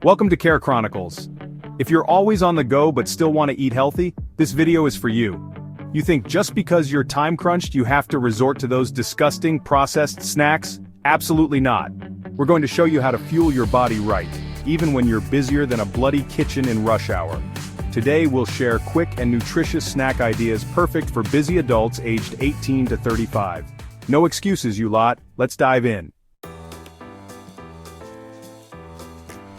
Welcome to Chronicles. If you're always on the go but still want to eat healthy, this video is for you. You think just because you're time crunched you have to resort to those disgusting processed snacks? Absolutely not. We're going to show you how to fuel your body right, even when you're busier than a bloody kitchen in rush hour. Today we'll share quick and nutritious snack ideas perfect for busy adults aged 18 to 35. No excuses, you lot. Let's dive in.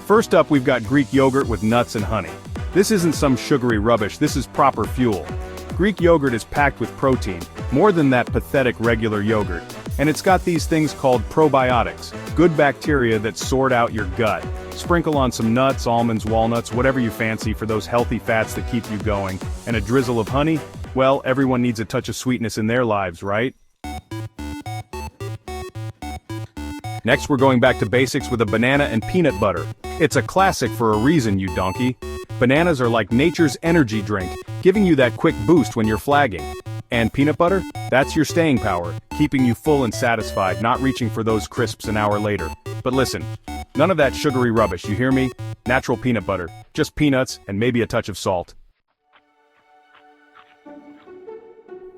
First up, we've got Greek yogurt with nuts and honey. This isn't some sugary rubbish, this is proper fuel. Greek yogurt is packed with protein, more than that pathetic regular yogurt. And it's got these things called probiotics, good bacteria that sort out your gut. Sprinkle on some nuts, almonds, walnuts, whatever you fancy for those healthy fats that keep you going. And a drizzle of honey? Well, everyone needs a touch of sweetness in their lives, right? Next, we're going back to basics with a banana and peanut butter. It's a classic for a reason, you donkey. Bananas are like nature's energy drink, giving you that quick boost when you're flagging. And peanut butter? That's your staying power, keeping you full and satisfied, not reaching for those crisps an hour later. But listen, none of that sugary rubbish, you hear me? Natural peanut butter, just peanuts and maybe a touch of salt.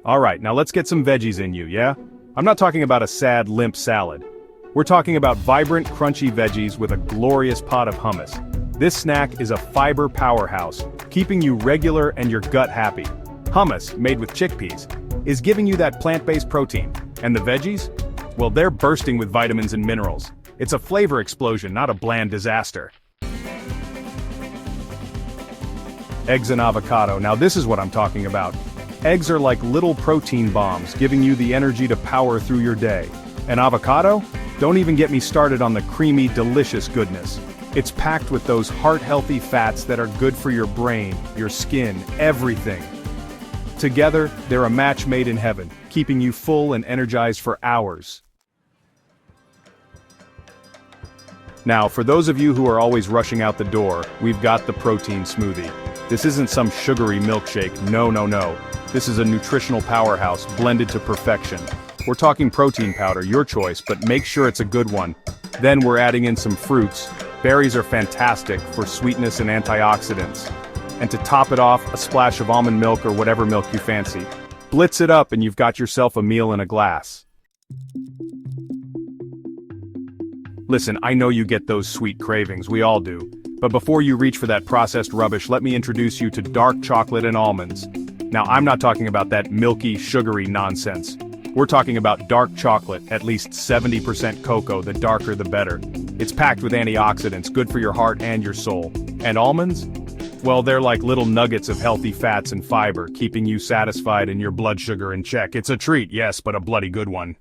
Alright, now let's get some veggies in you, yeah? I'm not talking about a sad, limp salad. We're talking about vibrant, crunchy veggies with a glorious pot of hummus. This snack is a fiber powerhouse, keeping you regular and your gut happy. Hummus, made with chickpeas, is giving you that plant-based protein. And the veggies? Well, they're bursting with vitamins and minerals. It's a flavor explosion, not a bland disaster. Eggs and avocado. Now this is what I'm talking about. Eggs are like little protein bombs, giving you the energy to power through your day. And avocado? Don't even get me started on the creamy, delicious goodness. It's packed with those heart-healthy fats that are good for your brain, your skin, everything. Together, they're a match made in heaven, keeping you full and energized for hours. Now, for those of you who are always rushing out the door, we've got the protein smoothie. This isn't some sugary milkshake, no. This is a nutritional powerhouse blended to perfection. We're talking protein powder, your choice, but make sure it's a good one. Then we're adding in some fruits. Berries are fantastic for sweetness and antioxidants. And to top it off, a splash of almond milk or whatever milk you fancy. Blitz it up and you've got yourself a meal in a glass. Listen, I know you get those sweet cravings, we all do. But before you reach for that processed rubbish, let me introduce you to dark chocolate and almonds. Now, I'm not talking about that milky, sugary nonsense. We're talking about dark chocolate, at least 70% cocoa, the darker the better. It's packed with antioxidants, good for your heart and your soul. And almonds? Well, they're like little nuggets of healthy fats and fiber, keeping you satisfied and your blood sugar in check. It's a treat, yes, but a bloody good one.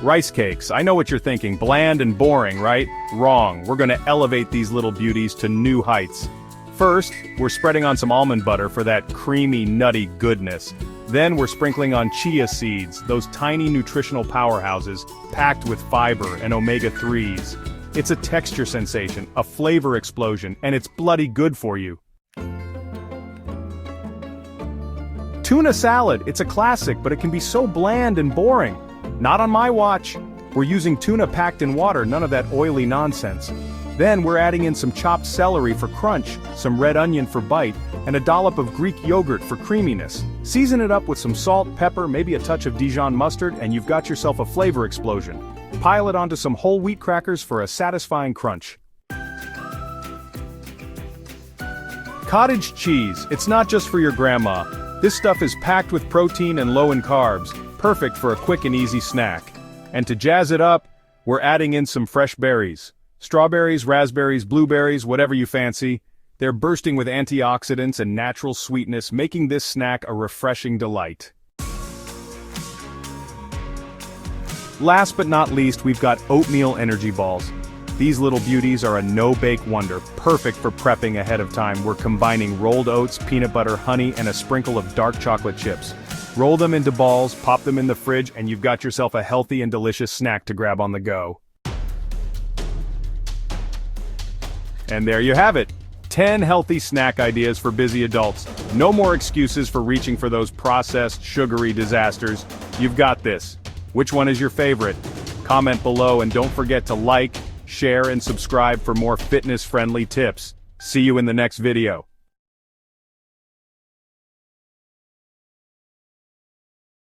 Rice cakes. I know what you're thinking, bland and boring, right? Wrong. We're gonna elevate these little beauties to new heights. First, we're spreading on some almond butter for that creamy, nutty goodness. Then we're sprinkling on chia seeds, those tiny nutritional powerhouses, packed with fiber and omega-3s. It's a texture sensation, a flavor explosion, and it's bloody good for you. Tuna salad. It's a classic, but it can be so bland and boring. Not on my watch. We're using tuna packed in water, none of that oily nonsense. Then we're adding in some chopped celery for crunch, some red onion for bite, and a dollop of Greek yogurt for creaminess. Season it up with some salt, pepper, maybe a touch of Dijon mustard, and you've got yourself a flavor explosion. Pile it onto some whole wheat crackers for a satisfying crunch. Cottage cheese. It's not just for your grandma. This stuff is packed with protein and low in carbs, perfect for a quick and easy snack. And to jazz it up, we're adding in some fresh berries. Strawberries, raspberries, blueberries, whatever you fancy. They're bursting with antioxidants and natural sweetness, making this snack a refreshing delight. Last but not least, we've got oatmeal energy balls. These little beauties are a no-bake wonder, perfect for prepping ahead of time. We're combining rolled oats, peanut butter, honey, and a sprinkle of dark chocolate chips. Roll them into balls, pop them in the fridge, and you've got yourself a healthy and delicious snack to grab on the go. And there you have it. 10 healthy snack ideas for busy adults. No more excuses for reaching for those processed, sugary disasters. You've got this. Which one is your favorite? Comment below and don't forget to like, share and subscribe for more fitness-friendly tips. See you in the next video.